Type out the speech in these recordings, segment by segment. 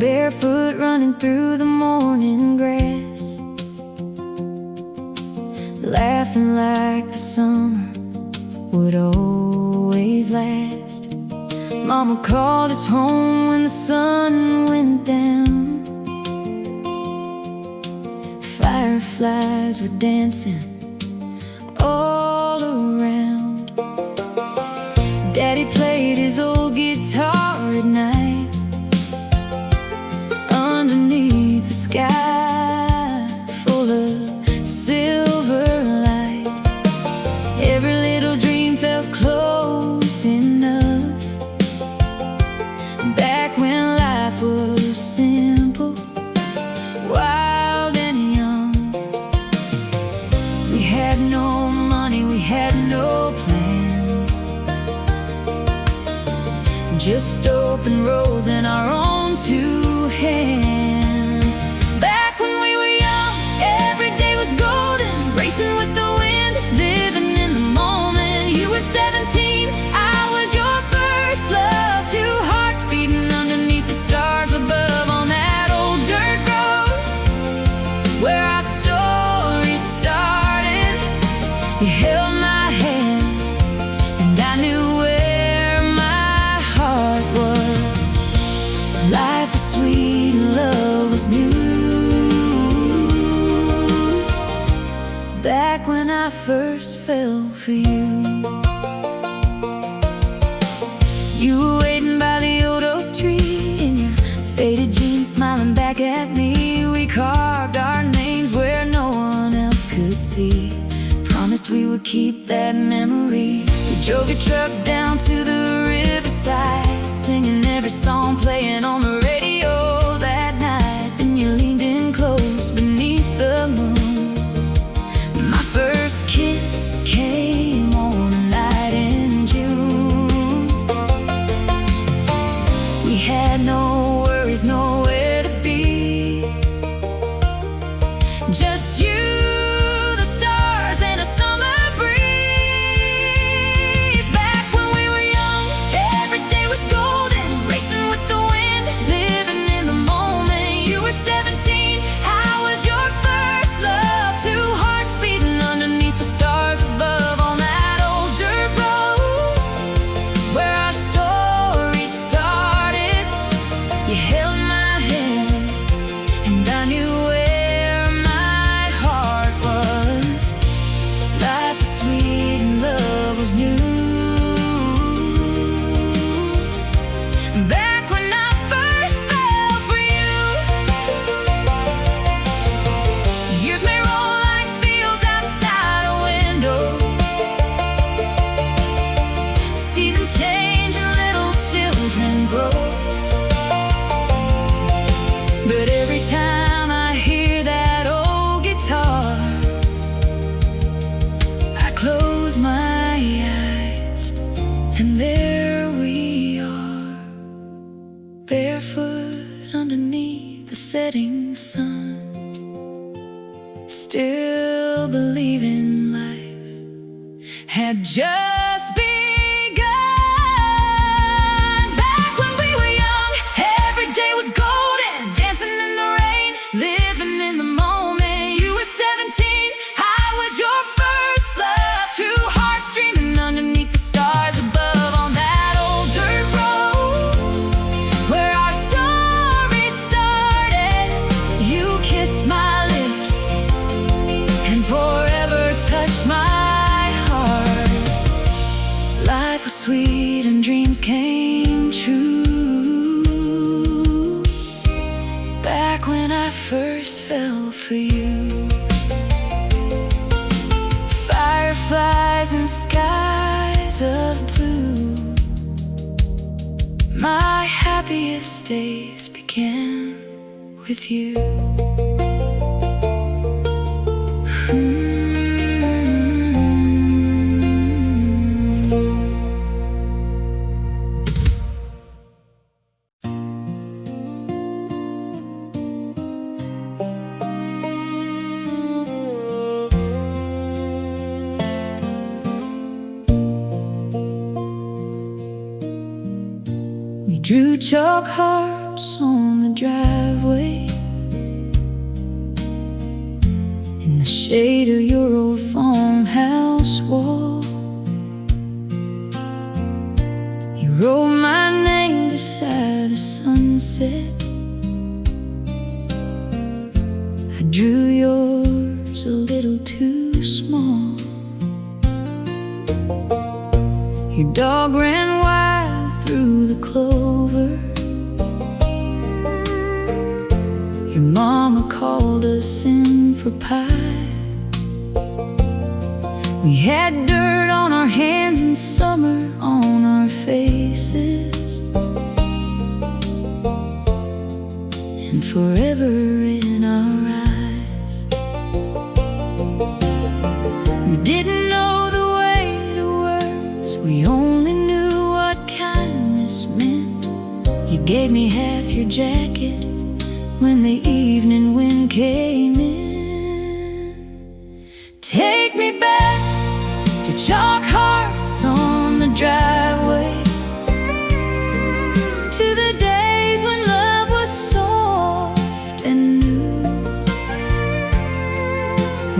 barefoot running through the morning grass, laughing like the summer would always last. Mama called us home when the sun went down. Fireflies were dancing all around. Daddy played his old guitar at night underneath the sky full of silver light. Every little dream felt close enough back when life was simple, wild and young. We had no money, we had no plans, just open roads and our own two hands. Back when we were young, every day was golden, racing with the wind, living in the moment. You were 17, I was your first love. Two hearts beating underneath the stars above on that old dirt road where our story started. You held my hand and I knew where my heart was. Life was sweet and love was new. Back when I first fell for you. You were waiting by the old oak tree in your faded jeans, smiling back at me. We carved our names where no one else could see. Promised we would keep that memory. We drove your truck down to the riverside, singing every song playing on the radio that night. Then you leaned in close beneath the moon. My first kiss came on a night in June. We had no worries, nowhere to be, just you, the stars, and a summer breeze. Back when we were young, every day was golden, racing with the wind, living in the moment. You were 17, I was your first love. Two hearts beating underneath the stars above on that old dirt road where our story started. You held my hand and I knew where my heart was. Life was sweet and love was new. Back when I first fell for you. Years may roll like fields outside a window. Seasons change and little children grow. But every time I hear that old guitar, I close my eyes and there we are, barefoot underneath the setting sun, still believing life had just begun. Back when we were young, every day was golden, dancing in the rain, living in the moment. You were 17, I was your first love. Two hearts dreaming underneath the stars above on that old dirt road where our story started. You kissed my lips and forever touched my heart. Life was sweet and dreams came true. Back when I first fell for you. Fireflies and skies of blue. My happiest days began with you. Drew chalk hearts hearts on the driveway, in the shade of your old farmhouse wall. You wrote my name beside a sunset. I drew yours a little too small. Your dog ran wild through the clover. Your mama called us in for pie. We had dirt on our hands and summer on our faces, and forever in our eyes. We didn't know the way to words, we only knew what kindness meant. You gave me half your jacket when the evening wind came in. Take me back to chalk hearts on the driveway, to the days when love was soft and new,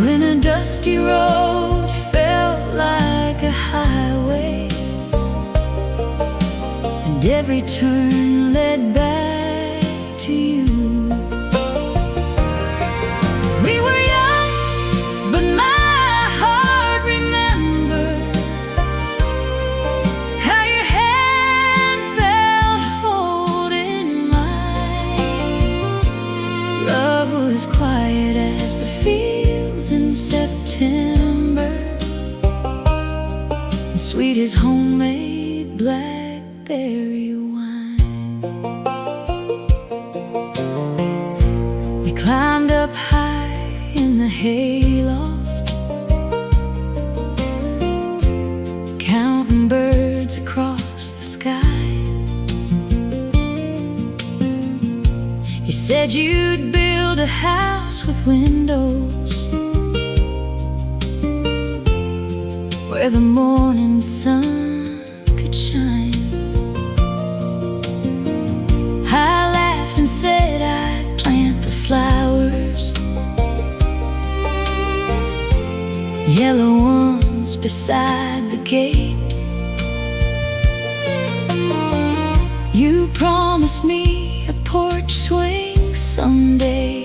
when a dusty road felt like a highway, and every turn led back to you. We were young, but my heart remembers how your hand felt holding mine. Love was quiet as the fields in September, and sweet as homemade blackberry wine. We climbed up high in the hayloft, counting birds across the sky. You said you'd build a house with windows where the morning sun could shine. I laughed and said I'd plant the flowers, yellow ones beside the gate. You promised me a porch swing someday,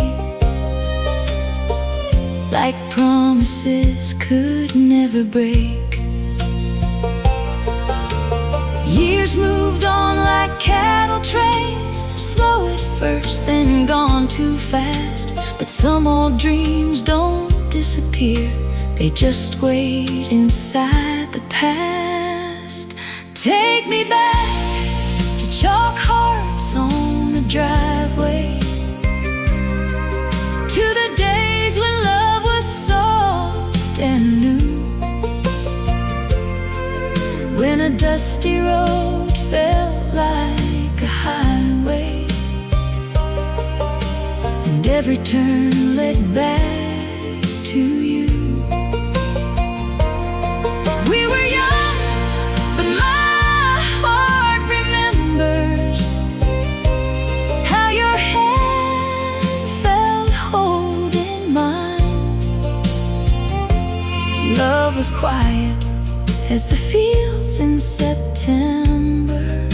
like promises could never break. Years moved on like cattle trains, slow at first, then gone too fast. But some old dreams don't disappear, they just wait inside the past. Take me back to chalk hearts on the driveway, to the days when love was soft and new, when a dusty road felt like a highway, and every turn led back to you. We were young, but my heart remembers how your hand felt holding mine. Love was quiet as the fields in September,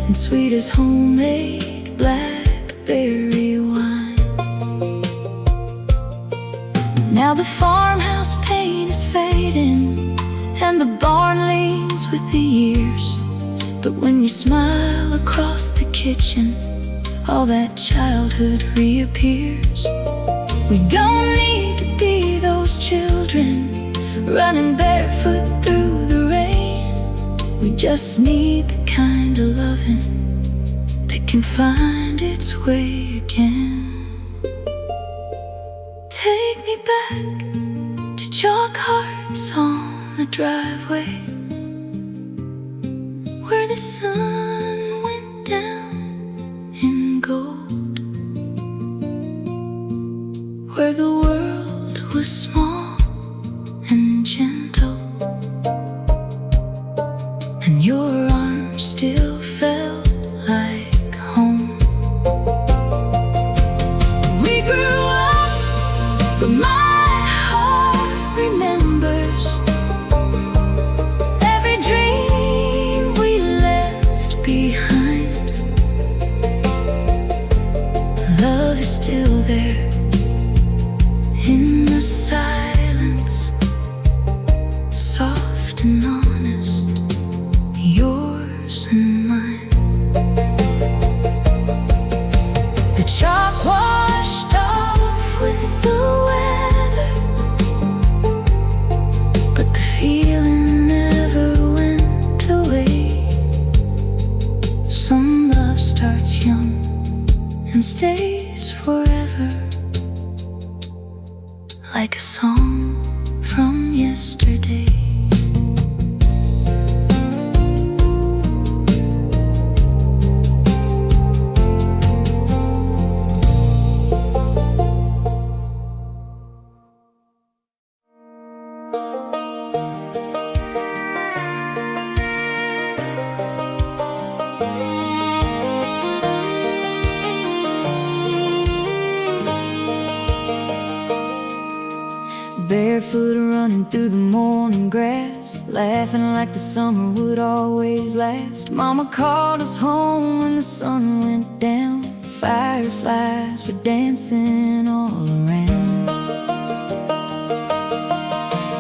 and sweet as homemade blackberry wine. Now the farmhouse paint is fading, and the barn leans with the years. But when you smile across the kitchen, all that childhood reappears. We don't need to be those children running barefoot through the rain. We just need the kind of loving that can find its way again. Take me back to chalk hearts on the driveway, where the sun went down in gold, where the world was small and gentle, and your arms still felt like The chalk washed off with the weather, but the feeling never went away. Some love starts young and stays forever, like a song from yesterday. Barefoot running through the morning grass, laughing like the summer would always last. Mama called us home when the sun went down. Fireflies were dancing all around.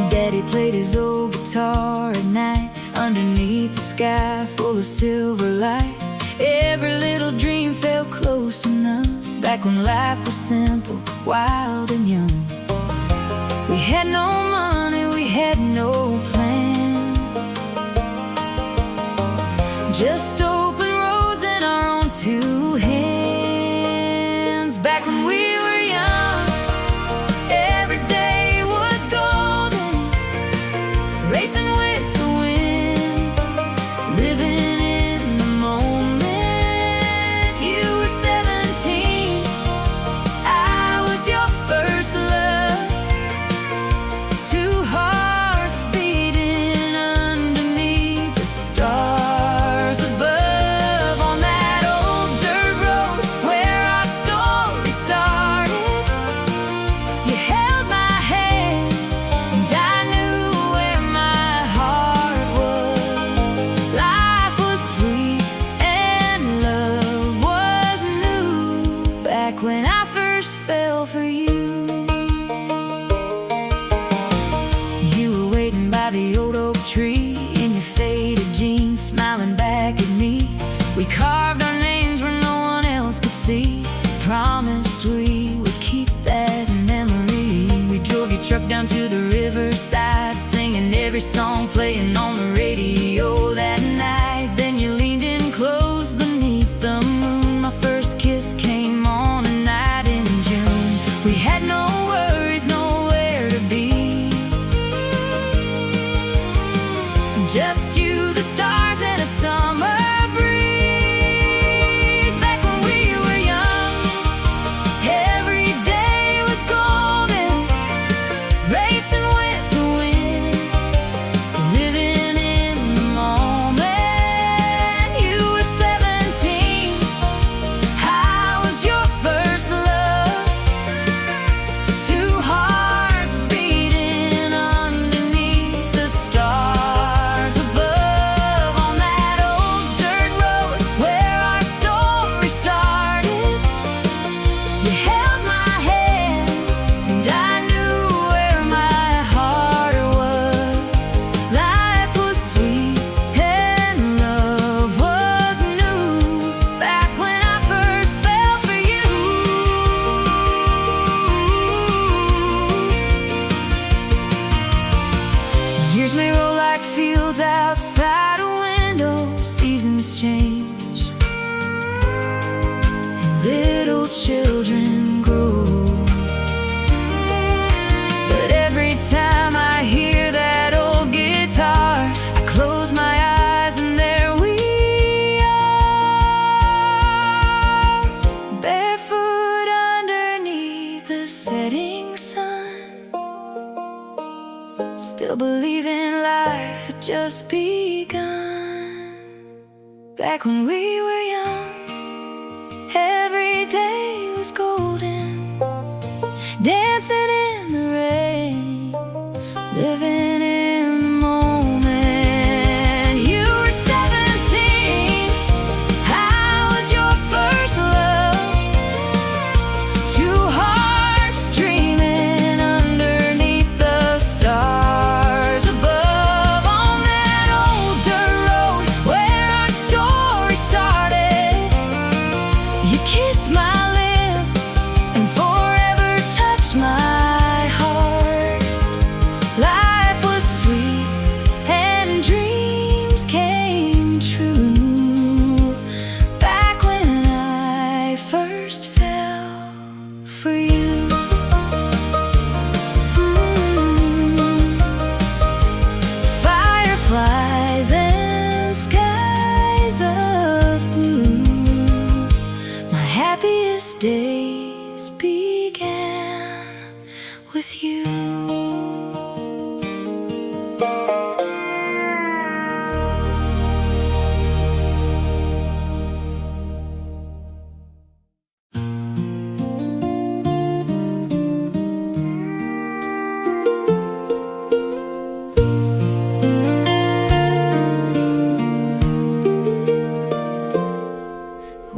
Daddy played his old guitar at night, underneath the sky full of silver light. Every little dream felt close enough, back when life was simple, wild and young. We had no money, we had no plans, just open roads and our own two hands. Back when we were young, every day was golden, racing with the wind, living in the moment. You were 17, I was your first love. When I first fell for you, you were waiting by the old oak tree in your faded jeans, smiling back at me. We carved our names where no one else could see, promised we would keep that memory. We drove your truck down to the riverside, singing every song playing on the radio that night. Then you leaned in close beneath the moon. My first kiss came on a night in June. We had no worries, nowhere to be, just you, the stars, and a summer breeze. Back when we were young, every day was golden, racing with the wind, living in the moment. You were 17, I was your first love. Two hearts beating underneath the stars above, on that old dirt road where our story started. You held my hand and I knew where my heart was. Life was sweet and love was new, back when I first fell for you. Years may roll like fields outside a window, seasons change and little children grow. But every time I hear that old guitar, I close my eyes and there we are, barefoot underneath the setting sun, still believing life had just begun. Back when we were young, every day was golden, dancing in the rain, living in the moment. You were 17, I was your first love. Two hearts dreaming underneath the stars above, on that old dirt road where our story started. days began with you.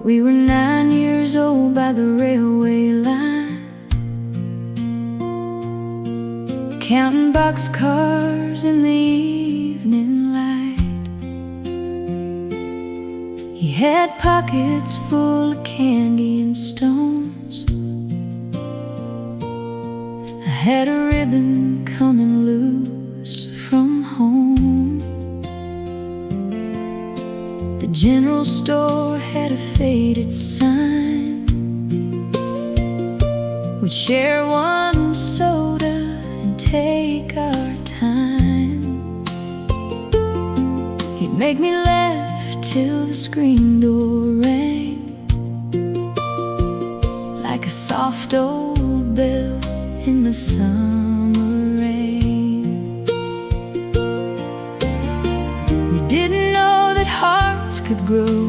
We were 9 years old by the railway line, counting boxcars in the evening light. He had pockets full of candy and stones. I had a ribbon coming loose from home. The general store had a faded sign. We'd share one soda and take our time. He'd make me laugh till the screen door rang, like a soft old bell in the summer rain. We didn't know that hearts could grow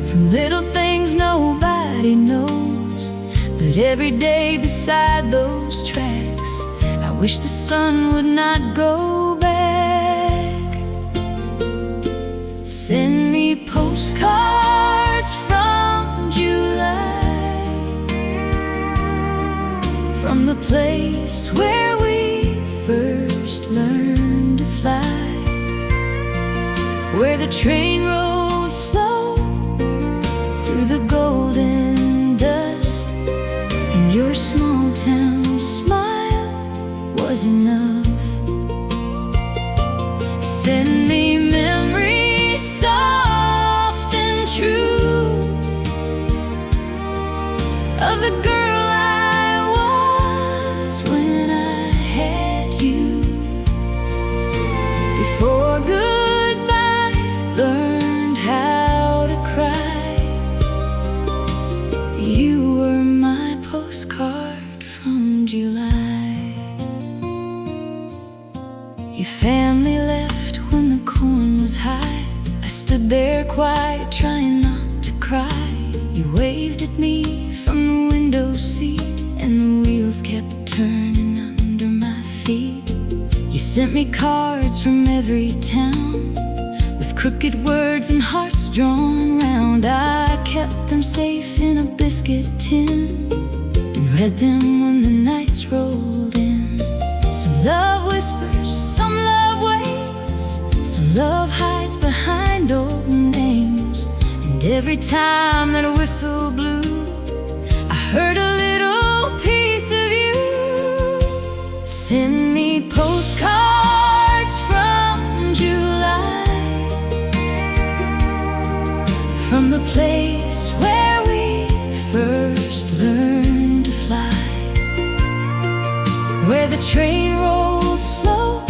from little things nobody knows. But every day beside those tracks, I wish the sun would not go back. Send me postcards from July, from the place where we first learned to fly, where the train rode slow through the golden dust, and your small town smile was enough. Send me memories soft and true of the girl I was when I had you. Before goodbye, learned how to cry. You were my postcard from July. Your family left when the corn was high. I stood there quiet, trying not to cry. You waved at me from the window seat, and the wheels kept turning under my feet. You sent me cards from every town, with crooked words and hearts drawn round. I kept them safe in a biscuit tin, and read them when the nights rolled in. Some love whispers, some love waits, some love hides behind old names. And every time that whistle blew, I heard a little piece of you. Send me postcards from July, from the place where we first learned to fly, where the train rolled slow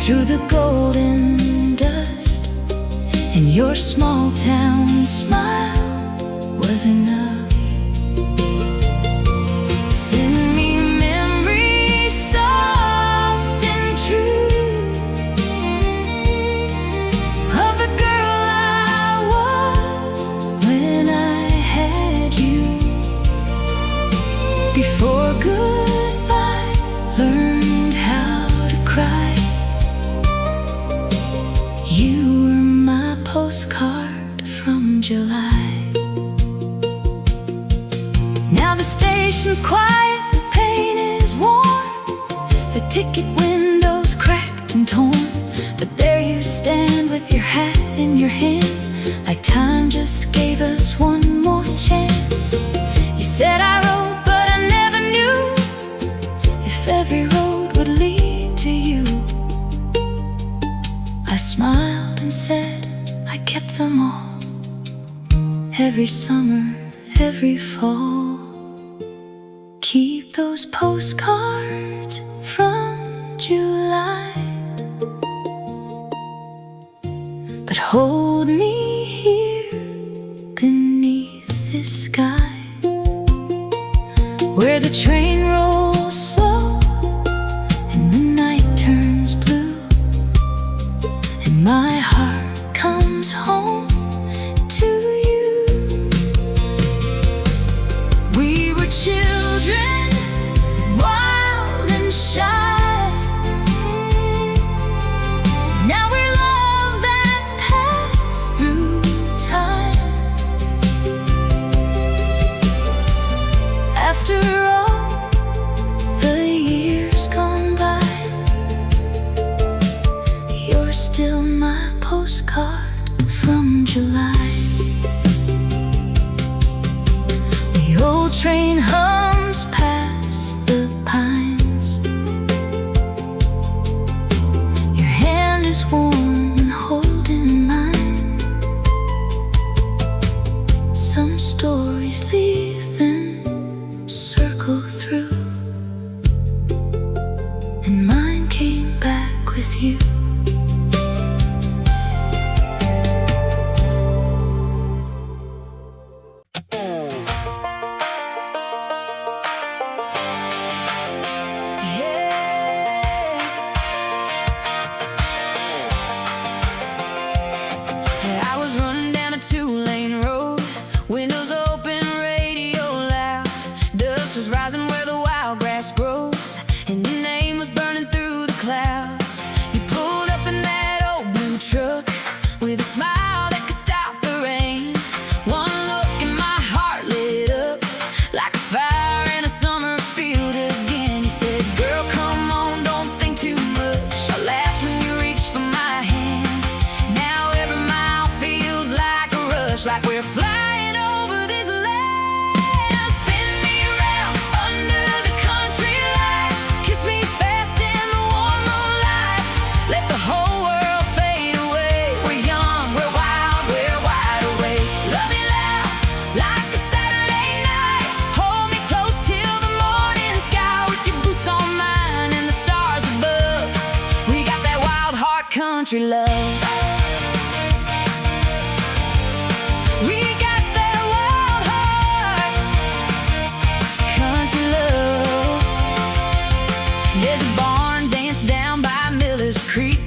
through the golden dust, and your small town smile was enough. Send me memories soft and true of the girl I was when I had you. Before goodbye, learned how to cry. You were my postcard from July. Now the station's quiet, the paint is worn, the ticket windows cracked and torn, but there you stand with your hat in your hands, like time just gave us one more chance. You said I wrote, but I never knew if every road would lead to you. I smiled and said I kept them all, every summer, every fall. Keep those postcards from July, but hold me here beneath this sky. train hums past the pines. Your hand is warm and holding mine. Some stories leave and circle through, and mine came back with you. Like we're flying over this land. Spin me around under the country lights. Kiss me fast in the warm moonlight. Let the whole world fade away. We're young, we're wild, we're wide awake. Love me loud, like a Saturday night. Hold me close till the morning sky. With your boots on mine and the stars above. We got that wild heart country love.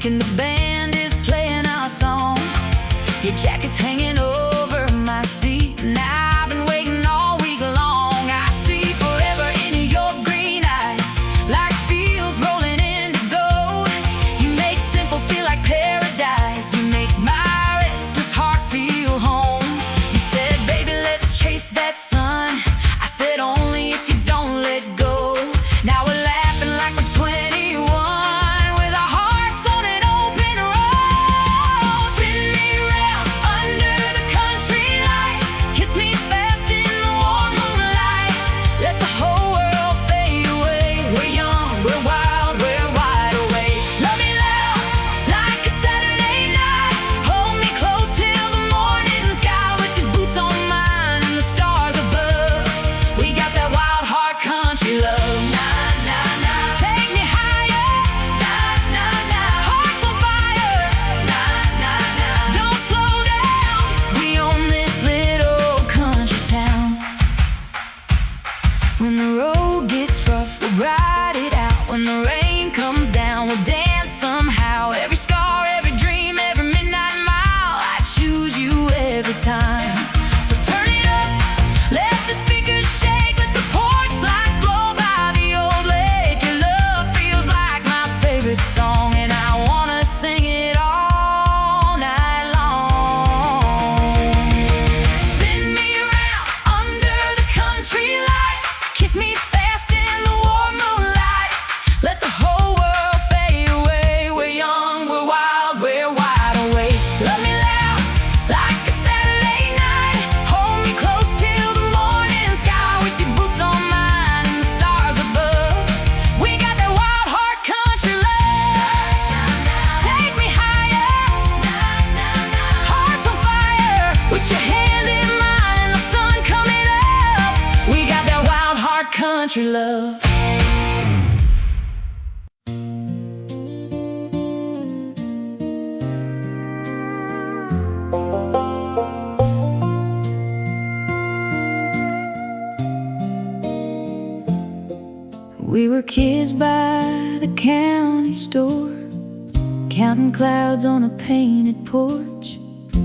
And the band is playing our song. Your jacket's hanging over my seat, and I've been waiting all week long. I see forever in your green eyes, like fields rolling into gold. You make simple feel like paradise. You make my restless heart feel home. You said, baby, let's chase that sun. I said, only if you don't let go. Now we're laughing like we're 21. When the road gets rough, we'll ride it out. When the rain comes down, we'll dance somehow. Every scar, every dream, every midnight mile, I choose you every time. So turn it up, let the speakers shake, let the porch lights glow by the old lake. Your love feels like my favorite song, and I wanna sing it all night long. Spin me around under the country lights. Kiss me fast in the warm moonlight. Let the whole world fade away. We're young, we're wild, we're wide awake. Love me loud, like a Saturday night. Hold me close till the morning sky. With your boots on mine and the stars above. We got that wild heart country love. Take me higher, hearts on fire. With your hand in mine and the sun coming up. We got that wild heart country love. We were kids by the county store, counting clouds on a painted porch.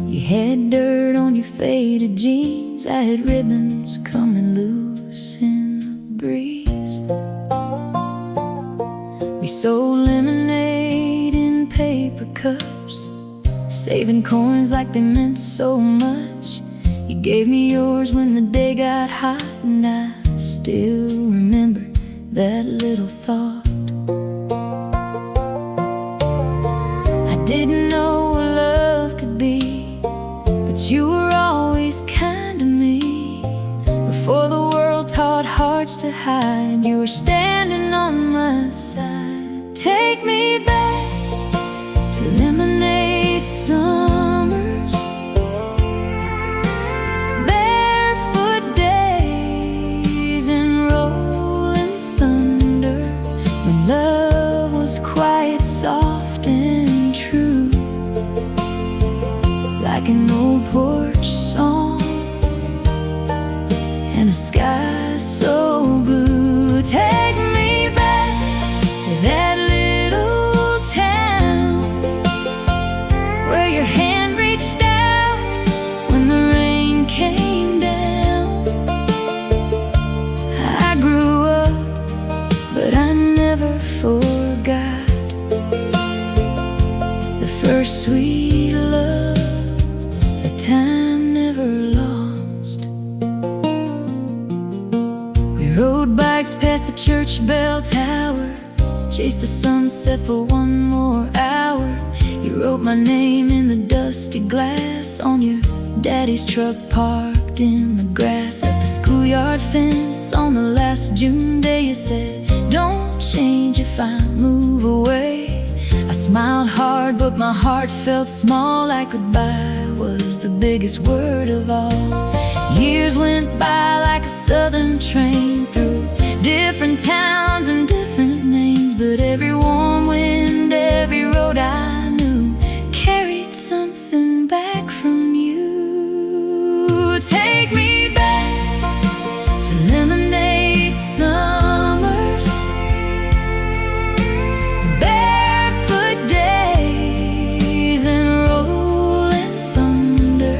You had dirt on your faded jeans. I had ribbons coming loose in the breeze. We sold lemonade in paper cups, saving coins like they meant so much. You gave me yours when the day got hot, and I still remember that little thought. I didn't know what love could be, but you were always kind to me. Before the world taught taught hearts to hide. You were standing on my side. Take me back to lemonade summers, barefoot days and rolling thunder, when love was quiet, soft and true, like an old porch song and a sky so blue. Take me back to that little town where your hand reached out when the rain came down. I grew up, but I never forgot the first sweet love, the time never lost. We rode bikes past the church bell tower, chased the sunset for one more hour. You wrote my name in the dusty glass on your daddy's truck parked in the grass. At the schoolyard fence on the last June day, you said, don't change if I move away. I smiled hard, but my heart felt small, like goodbye was the biggest word of all. Years went by like a southern train through different towns and different names, but every warm wind, every road I knew carried something back from you. Take me back to lemonade summers, barefoot days and rolling thunder,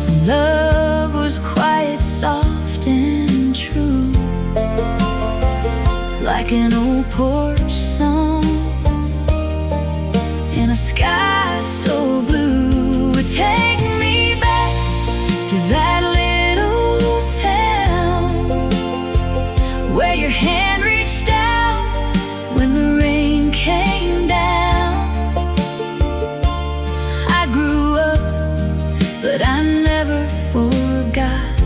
when love was quiet, soft and true, like an old porch song in a sky so blue. Take me back to that little town where your hand reached out when the rain came down. I grew up, but I never forgot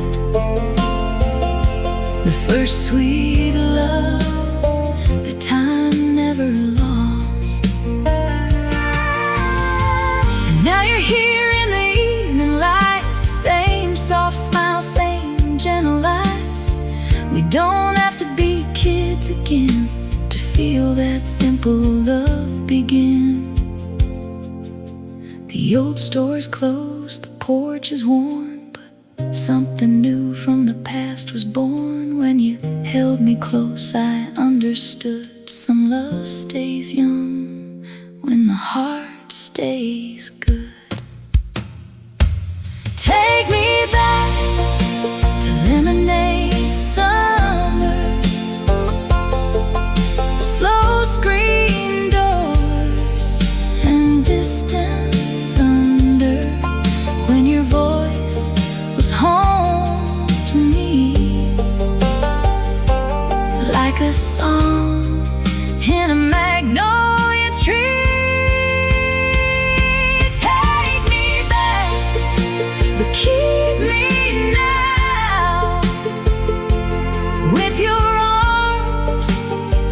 the first sweet love, the time never lost. And now you're here in the evening light, same soft smile, same gentle eyes. We don't have to be kids again to feel that simple love begin. The old store's closed, the porch is worn, but something new from the past was born. When you held me close, I understood some love stays young when the heart stays good. Take me back to lemonade summers, slow screen doors and distant thunder, when your voice was home to me, like a song in a magnolia tree. Take me back, but keep me now with your arms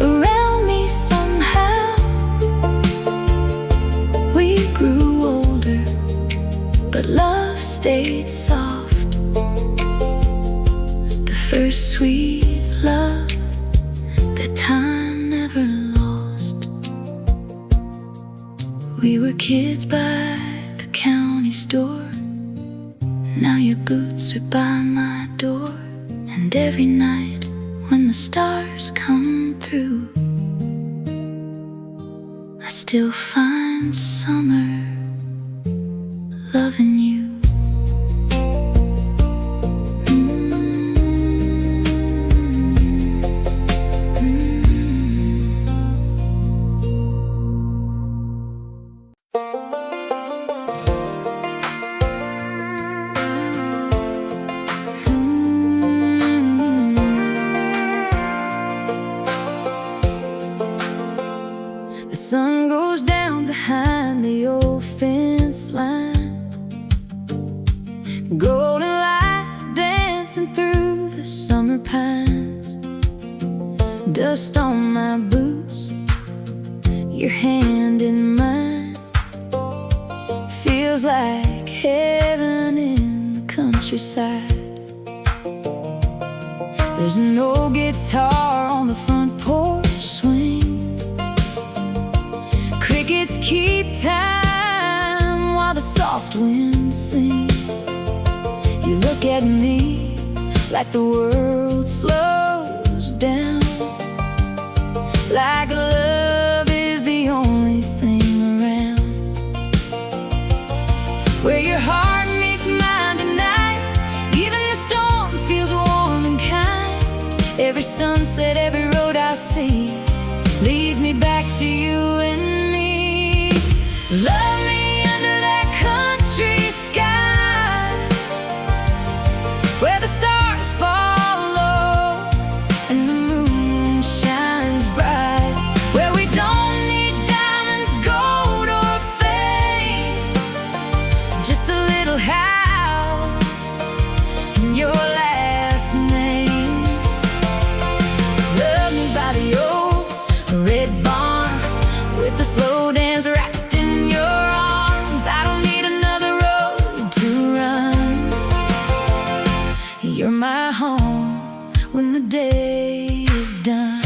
around me somehow. We grew older, but love stayed soft. The first sweet love that time never lost. We were kids by the county store, now your boots are by my door. And every night when the stars come through, I still find summer loving you. The sun goes down behind the old fence line, golden light dancing through the summer pines. dust on my boots, your hand in mine. Feels like heaven in the countryside. There's an old guitar on the front porch swing. Crickets keep time while the soft winds sing. You look at me like the world slows down, like love is the only thing around. Where your heart meets mine tonight, even the storm feels warm and kind. Every sunset, every road I see leads me back to you and me. Love me under that country sky, where the stars fall low and the moon shines bright, where we don't need diamonds, gold or fame, just a little house and your last name. Love me by the old red barn, with the slow dance wrapped in your arms. I don't need another road to run. You're my home when the day is done.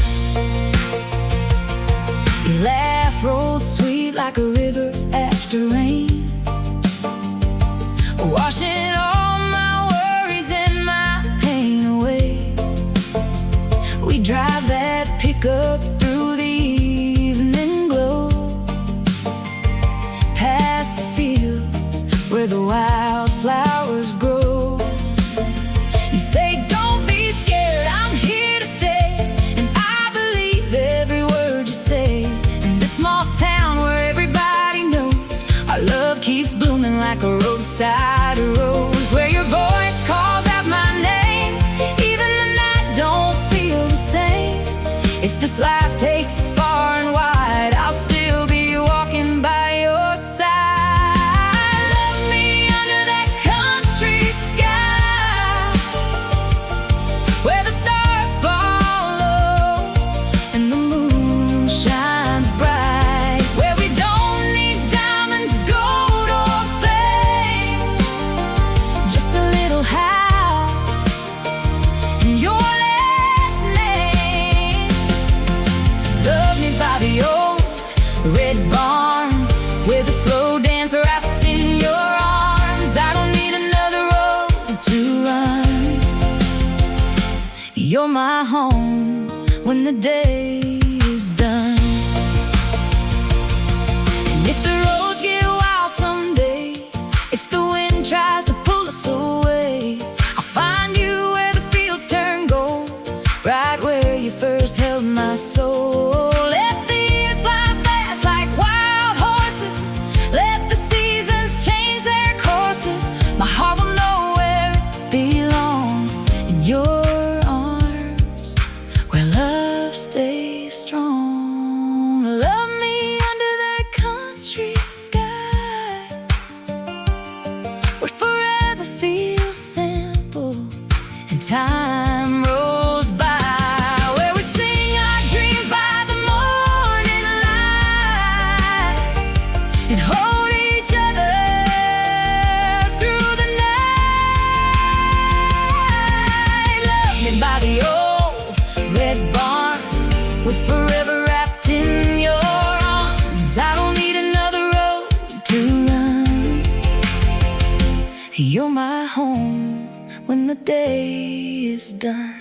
Your laugh rolled sweet like a river after rain, washing all my worries and my pain away. We drive that pickup through the evening glow, past the fields where the wildflowers grow. You say, don't be scared, I'm here to stay, and I believe every word you say. In this small town where everybody knows our love keeps blooming like a roadside rose, where your voice calls out my name, even the night don't feel the same. If this life takes us far and wide, I'll still be walking by your side. Love me under that country sky, where the stars fall low and the moon shines bright, where we don't need diamonds, gold or fame, just a little house and your last name. Love me by the old red barn, with a slow dance wrapped in your arms. I don't need another road to run. You're my home when the day is done. And if the roads get wild someday, if the wind tries to pull us away, I'll find you where the fields turn gold, right where you first held my soul. Let the years fly fast like wild horses, let the seasons change their courses. My heart will know where it belongs, in your arms, where love stays strong. Love me under that country sky, where forever feels simple and time rolls by, where we sing our dreams by the morning light and hold each other through the night. Love me by the old red barn, with forever wrapped in your arms. I don't need another road to run. You're my home when the day is done.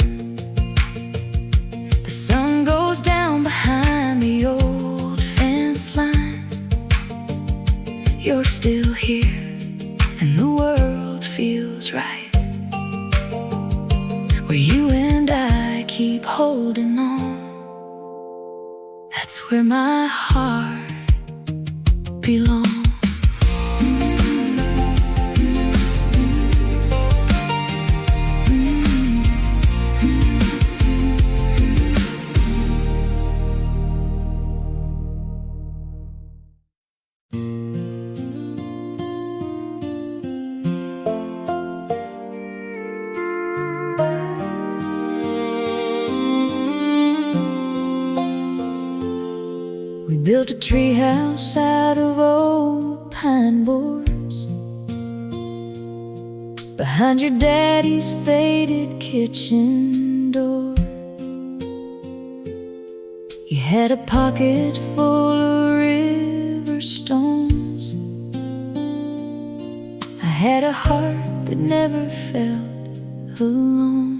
The sun goes down behind the old fence line. You're still here and the world feels right, where you and I keep holding on. That's where my heart belongs. built a treehouse out of old pine boards behind your daddy's faded kitchen door. You had a pocket full of river stones. I had a heart that never felt alone.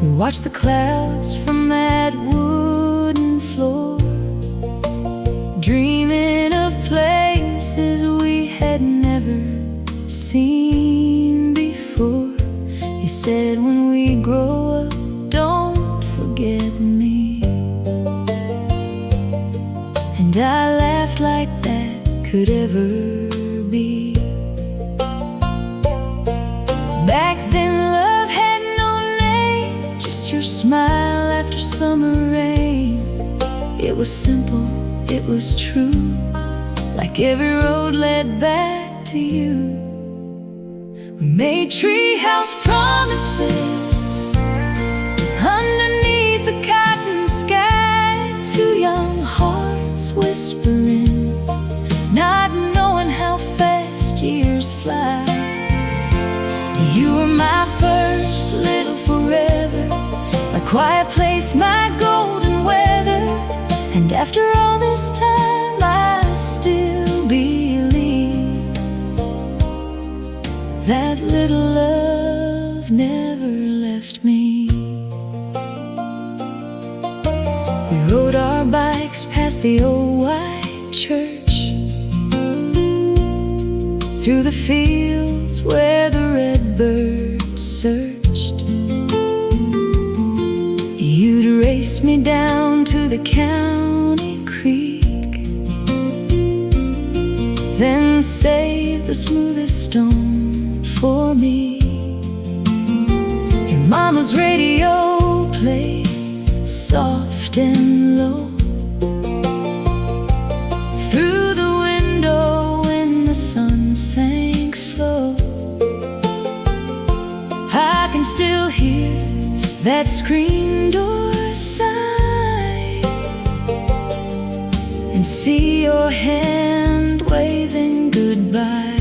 We watched the clouds from that wooden floor, dreaming of places we had never seen before. You said, when we grow up, don't forget me. And I laughed like that could ever be. Back then love had no name, just your smile after summer rain. It was simple, it was true, like every road led back to you. We made treehouse promises underneath the cotton sky, two young hearts whispering, not knowing how fast years fly. You were my first little forever, my quiet place, my golden weather. And after all this time, I still believe that little love never left me. We rode our bikes past the old white church, through the fields where the redbirds searched. You'd race me down to the county creek, then save the smoothest stone for me. Your mama's radio played soft and low through the window when the sun sank slow. I can still hear that screen door sigh and see your hand waving goodbye.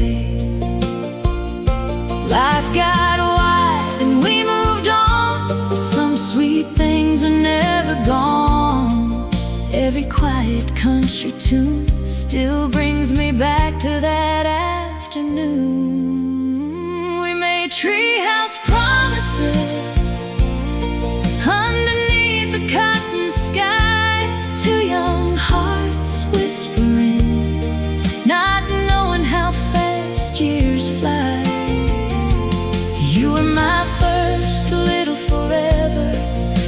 Life got wide and we moved on. Some sweet things are never gone. Every quiet country tune still brings me back to that afternoon. We made treehouse promises underneath the cotton sky, two young hearts whispering, not knowing how fast years fly. You were my first little forever,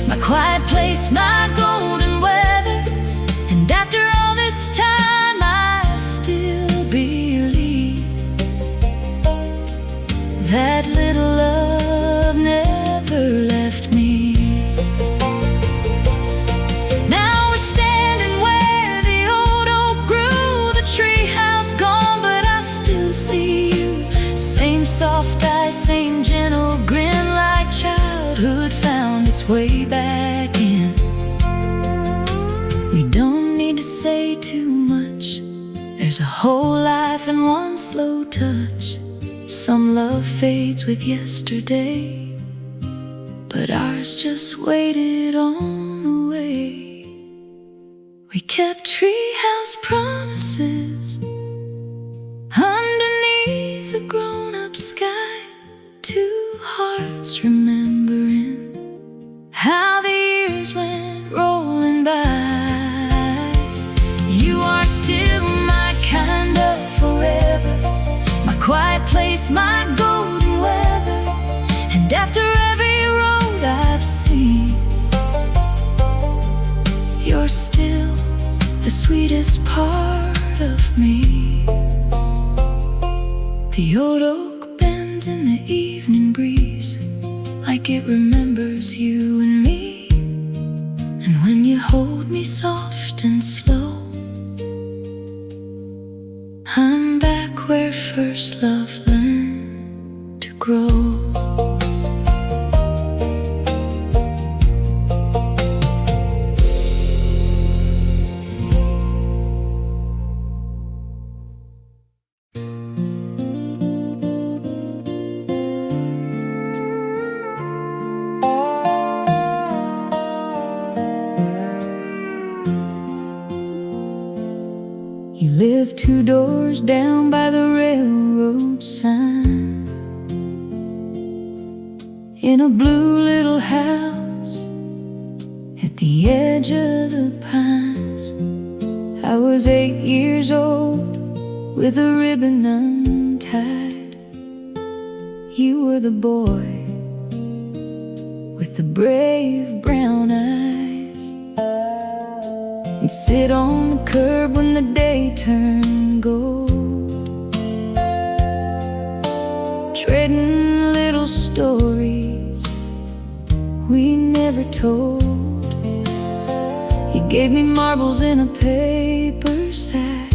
my quiet place, my golden weather. And after all this time, I still believe that little love never left me. Now we're standing where the old oak grew, the treehouse gone, but I still see you. Same soft eyes, same gentle grin, like childhood found its way back in. We don't need to say too much, there's a whole life in one slow touch. Some love fades with yesterday, but ours just waited on the way. We kept treehouse promises underneath the grown-up sky, two hearts remembering how the years went rolling by. You are still my kind of forever, my quiet place, my golden weather. And after every road I've seen, you're still the sweetest part of me. The old oak bends in the evening breeze, like it remembers you and me. And when you hold me soft and slow, I'm back where first love learned to grow. lived 2 doors down by the railroad sign, in a blue little house at the edge of the pines. I was 8 years old with a ribbon untied. You were the boy with the brave brown eyes. We'd sit on the curb when the day turned gold, trading little stories we never told. You gave me marbles in a paper sack.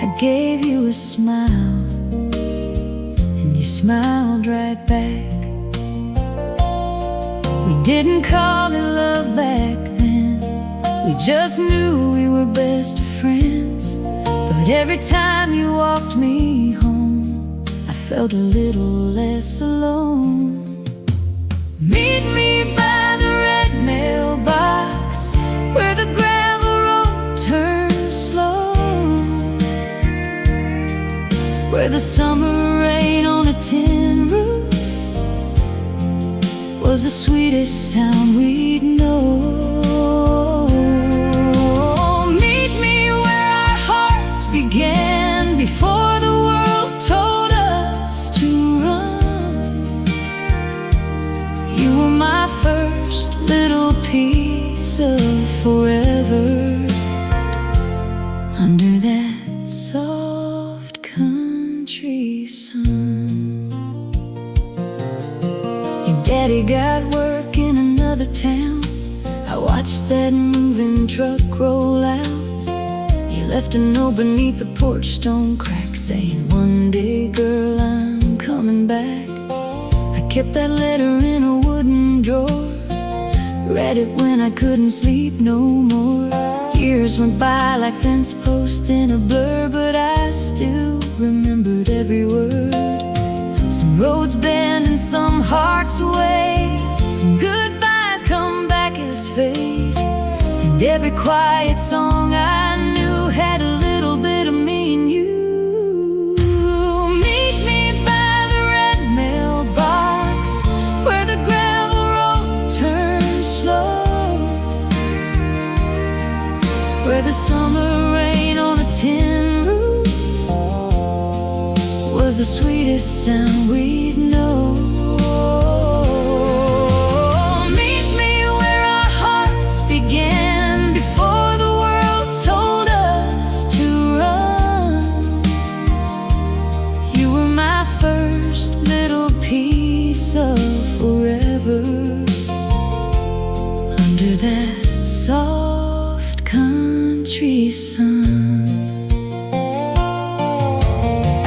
I gave you a smile, and you smiled right back. We didn't call it love back then, we just knew we were best friends. But every time you walked me home, I felt a little less alone. Meet me by the red mailbox, where the gravel road turns slow, where the summer rain on a tin roof was the sweetest sound we'd know. Meet me where our hearts began, before the world told us to run. You were my first little piece of forever, under that soft country sun. Your daddy got work in another town. I watched that moving truck roll out. He left a note beneath the porch stone crack, saying, "One day, girl, I'm coming back." I kept that letter in a wooden drawer, read it when I couldn't sleep no more. Years went by like fence posts in a blur, but I still remembered every word. Some roads bend and some hearts away, some goodbyes come back as fate, and every quiet song I knew had a little bit of me and you. Meet me by the red mailbox, where the gravel road turns slow, where the summer rain on a tin roof was the sweetest sound we'd know. Meet me where our hearts began, before the world told us to run. You were my first little piece of forever, under that soft country sun.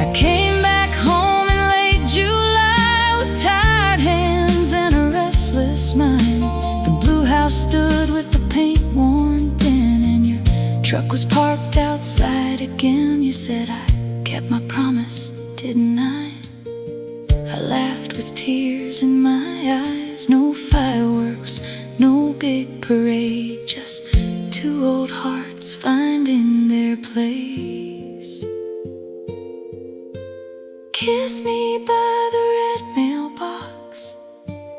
I came back home in late July with tired hands and a restless mind. The blue house stood with the paint worn thin, and your truck was parked outside again. You said I kept my promise, didn't I? I laughed with tears in my eyes. No fireworks, no big parade, just 2 old hearts finding their place. Kiss me by the red mailbox,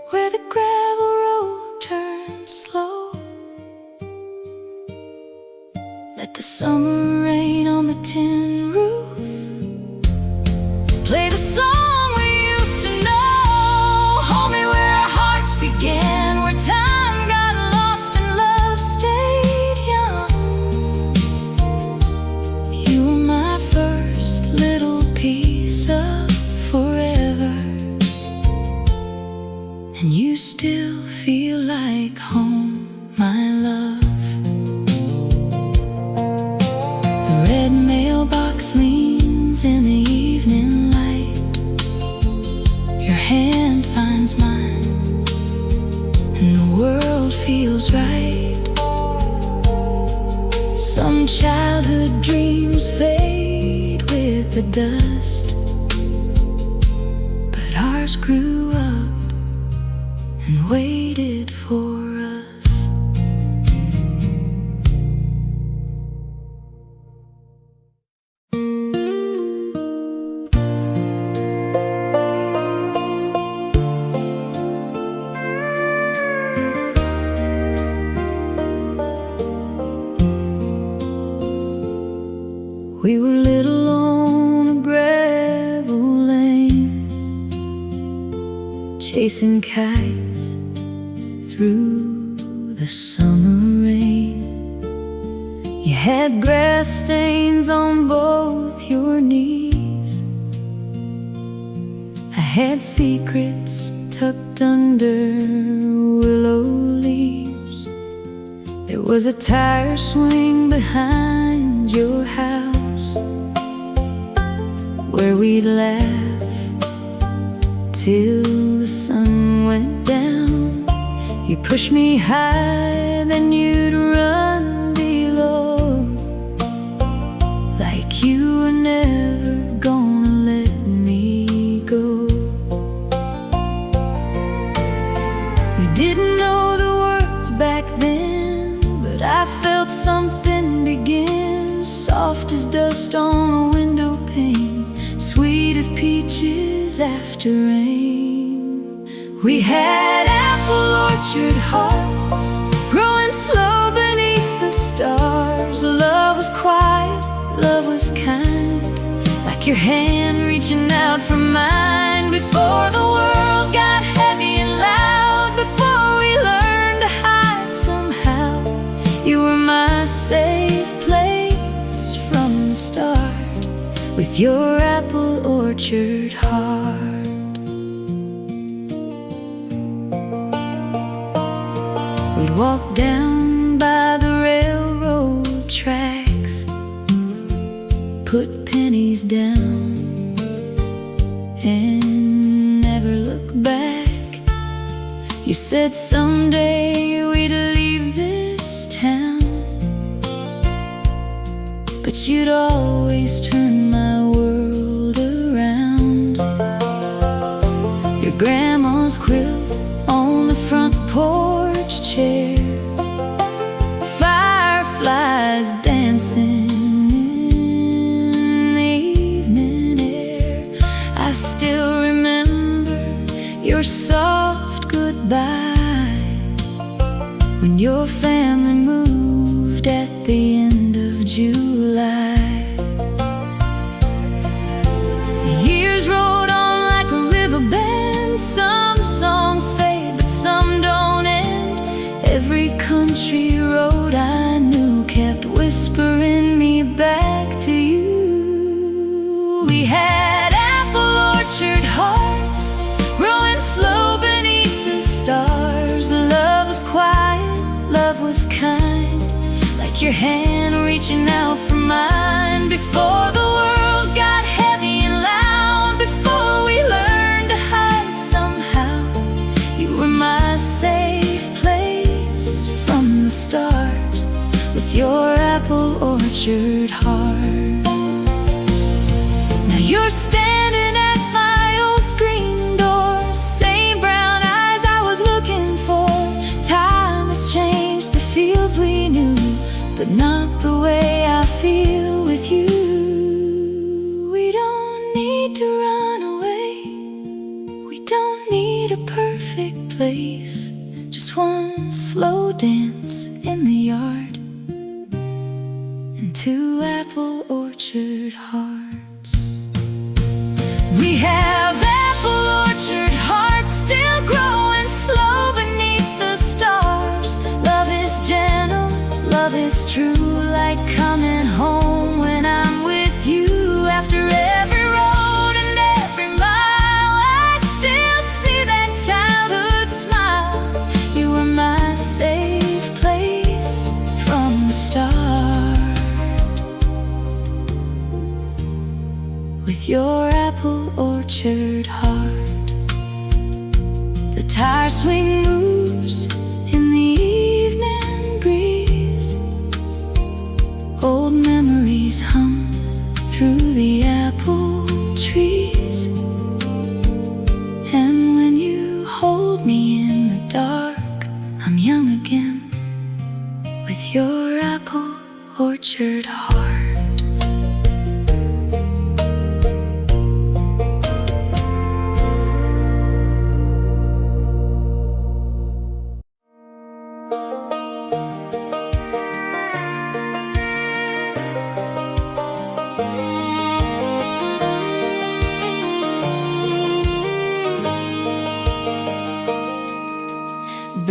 where the gravel road turns slow. Let the summer rain on the tin roof play the song we used to know. Hold me where our hearts began, where time got lost and love stayed young. You were my first little piece of forever, and you still feel like home, my love. The red mailbox leans in the evening light. Your hand finds mine, and the world feels right. Some childhood dreams fade with the dust, but ours grew up and waited for us. chasing kites through the summer rain. You had grass stains on both your knees. I had secrets tucked under willow leaves. There was a tire swing behind your house where we'd laugh till the sun went down. You pushed me high, then you'd run below, like you were never gonna let me go. We didn't know the words back then, but I felt something begin, soft as dust on a window pane, sweet as peaches after rain. We had apple orchard hearts, growing slow beneath the stars. Love was quiet, love was kind, like your hand reaching out from mine. Before the world got heavy and loud, before we learned to hide somehow, you were my safe place from the start, with your apple orchard heart. We'd walk down by the railroad tracks, put pennies down, and never look back. You said someday we'd leave this town, but you'd always turn my world around. Your grandma's quilt on the front porch chair, fireflies dancing in the evening air. I still remember your soft goodbye when your family moved at the end of July. The years rolled on like a river bend. Some songs fade, but some don't end. Every country road I knew kept whispering me back to you. We had apple orchard hearts, growing slow beneath the stars. Love was quiet, love was kind, like your hand reaching out from mine. Before the world got heavy and loud, before we learned to hide somehow, you were my safe place from the start, with your apple orchard heart. Now you're standing at my old screen door, same brown eyes I was looking for. Time has changed the fields we knew, but not the way I feel with you. We don't need to run away, we don't need a perfect place, just one slow dance in the yard and two apple orchard hearts. We have apple orchard hearts, still growing slow beneath the stars. Love is gentle, love is true, like coming home when I'm with you. After every road and every mile, I still see that childhood smile. You were my safe place from the start, with your apple orchard heart. The tire swing moves in the evening breeze, old memories hum through the apple trees. And when you hold me in the dark, I'm young again, with your apple orchard heart.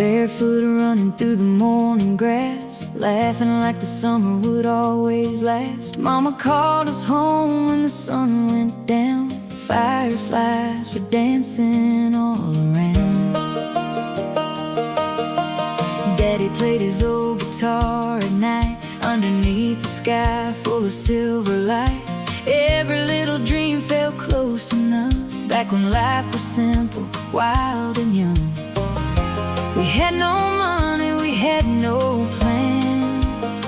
barefoot running through the morning grass, laughing like the summer would always last. Mama called us home when the sun went down. Fireflies were dancing all around. Daddy played his old guitar at night, underneath the sky full of silver light. Every little dream felt close enough, back when life was simple, wild and young. We had no money, we had no plans,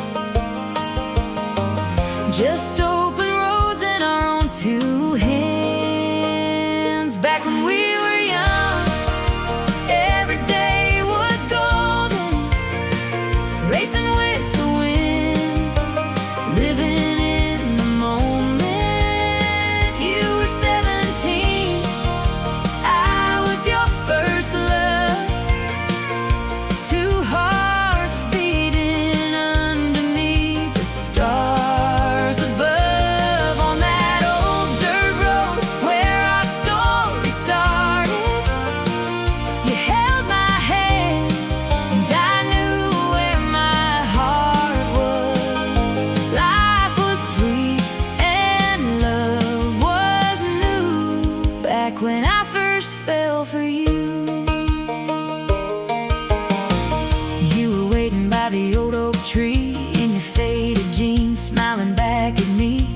just open roads and our own two hands. Back when we were young, every day was golden, racing with the wind, living in the moment. You were 17, I was your first love. Two hearts beating underneath the stars above, on that old dirt road where our story started. You held my hand and I knew where my heart was. Life was sweet and love was new, back when I first fell for you. You were waiting by the old oak tree in your faded jeans, smiling back at me.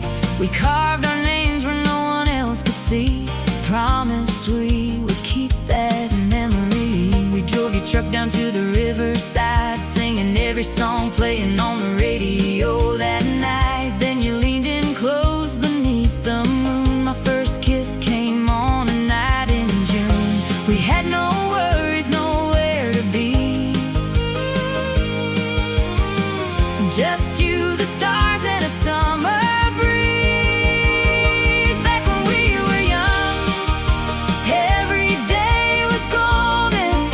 We carved our names where no one else could see, promised we would keep that memory. We drove your truck down to the riverside, singing every song playing on the radio that night. Then you leaned in close beneath the moon. My first kiss came on a night in June. We had no worries, nowhere to be, just you, the stars, and a summer breeze. Back when we were young, every day was golden,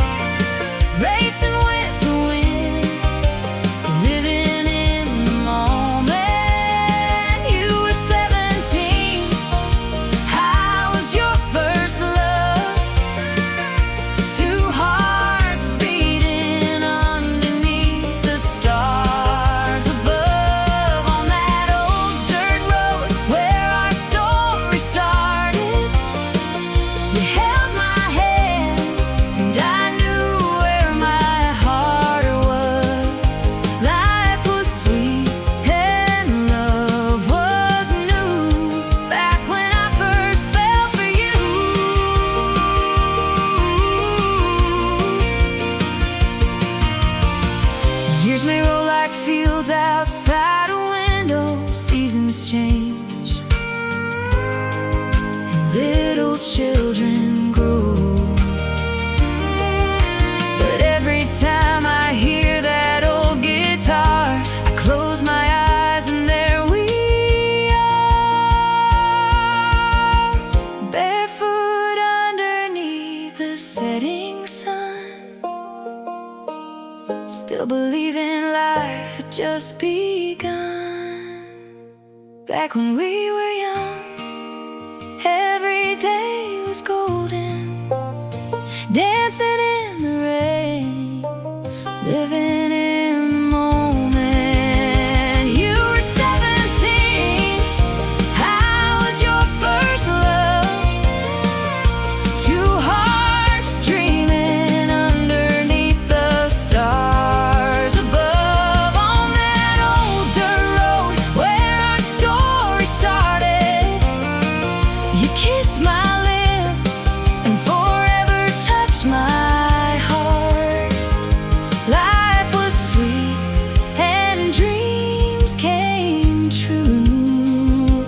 racing with the wind, living in the moment. You were 17, I was your first love. Two hearts beating underneath the stars above, on that old dirt road where our story started. You held my hand and I knew where my heart was. Life was sweet and love was new, back when I first fell for you. Years may roll like fields outside a window, seasons change, and little children grow. But every time I hear that old guitar, I close my eyes and there we are, barefoot underneath the setting sun, still believing life had just begun. Back when we were young, every day was golden, dancing in the rain, living in the moment. You were 17, I was your first love. Two hearts dreaming underneath the stars above, on that old dirt road where our story started. You kissed my lips and forever touched my heart. Life was sweet and dreams came true,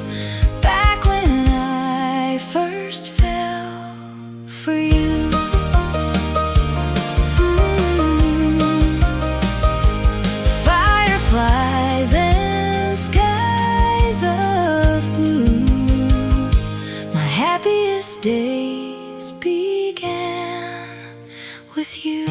back when I first fell for you. Fireflies and skies of blue, my happiest days began with you.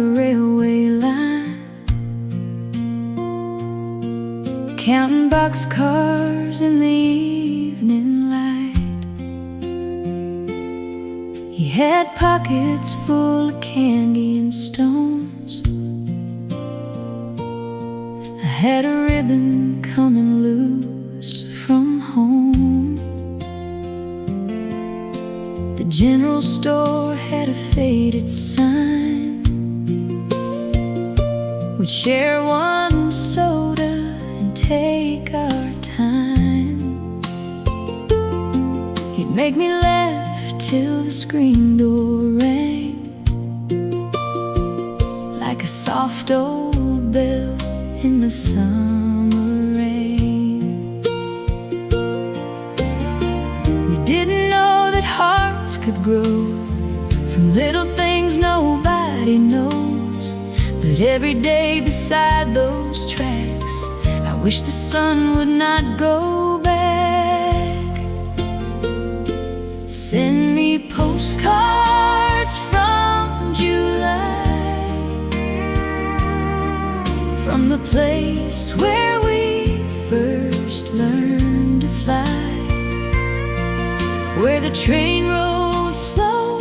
the railway line, counting boxcars in the evening light. He had pockets full of candy and stones. I had a ribbon coming loose from home. The general store had a faded sign. We'd share one soda and take our time. He'd make me laugh till the screen door rang, like a soft old bell in the summer rain. We didn't know that hearts could grow from little things nobody knows. But every day beside those tracks, I wish the sun would not go back. Send me postcards from July, from the place where we first learned to fly, where the train rode slow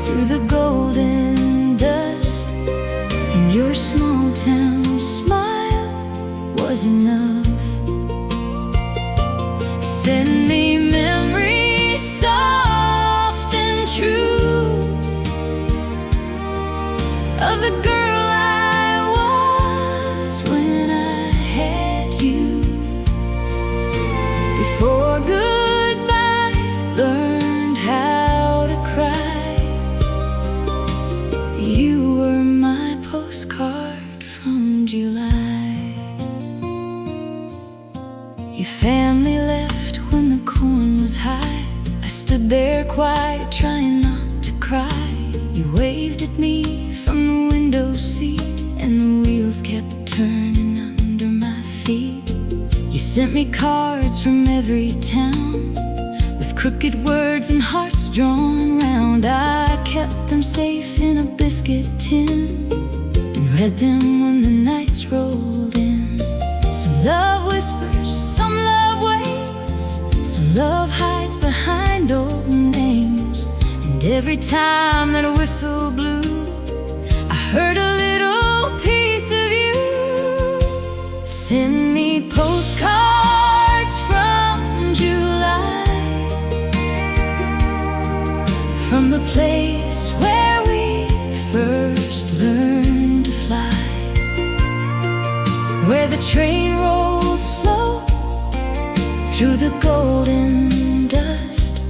through the golden dust, and your small town smile was enough. Send me memories soft and true of the girl I was when I had you. Before goodbye learned how to cry, you were my postcard from July. Your family left when the corn was high. I stood there quiet, trying not to cry. You waved at me from the window seat, and the wheels kept turning under my feet. You sent me cards from every town, with crooked words and hearts drawn round. I kept them safe in a biscuit tin, and read them when the nights rolled in. Some love whispers, some love waits, some love hides behind old names. And every time that a whistle blew, I heard a little piece of you. Send me postcards from July, from the place where we first learned to fly, where the train rolled slow through the golden dust,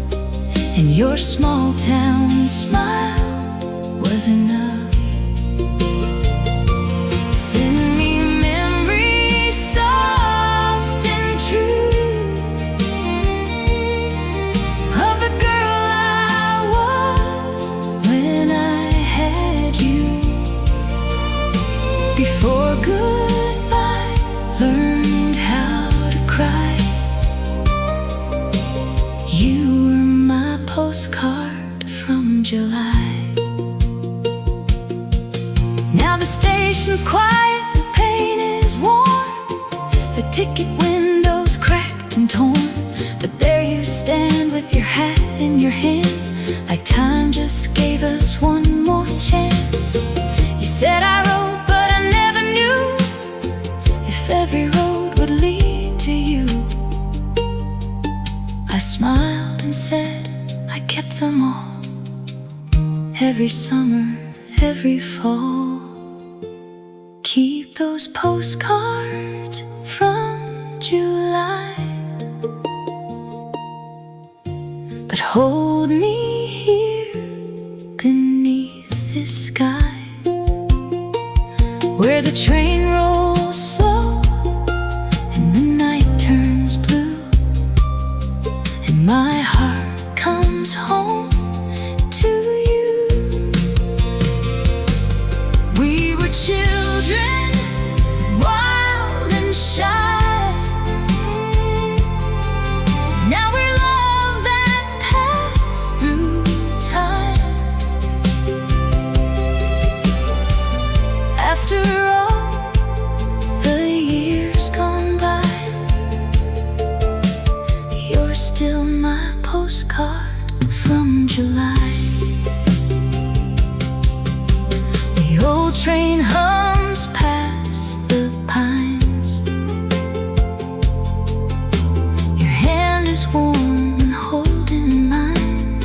and your small town smile was enough. Send me memories soft and true of the girl I was when I had you. Before goodbye learned how to cry, you were my postcard from July. Now the station's quiet, the paint is worn, the ticket windows cracked and torn, but there you stand with your hat in your hands, like time just gave us one more chance. You said I wrote, but I never knew if every road would lead to you. I smiled and said I kept them all, every summer, every fall. Keep those postcards from July, but hold me here beneath this sky, where the train rolls slow and the night turns blue, and my heart comes home to you. We were children, wild and shy. Now we're love that passed through time. train hums past the pines. Your hand is warm and holding mine.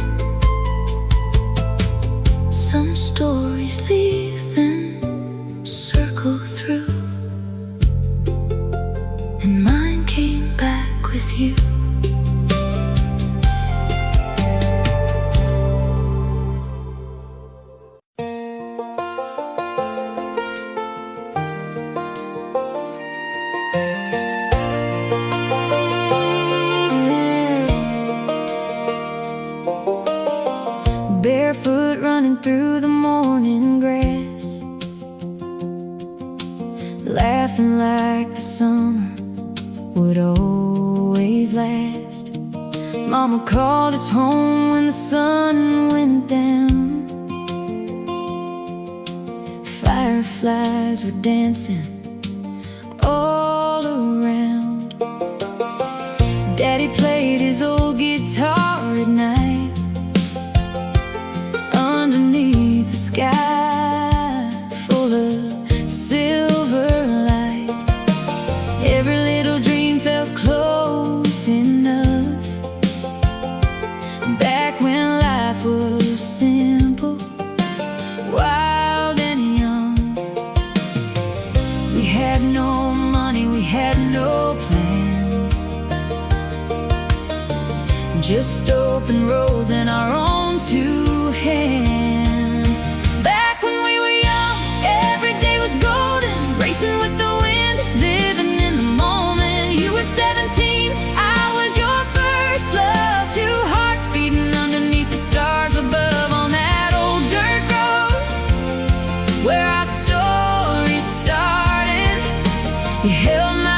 Some stories leave and circle through, and mine came back with you. Barefoot running through the morning grass, laughing like the summer would always last. Mama called us home when the sun went down. Fireflies were dancing all around. Daddy played his old guitar at night underneath the sky full of silver light. Every little dream felt close enough, back when life was simple, wild and young. We had no money, we had no plans, just open roads and our own two hands. Back when we were young, every day was golden, racing with the wind, living in the moment. You were 17, I was your first love. Two hearts beating underneath the stars above on that old dirt road where our story started. You held my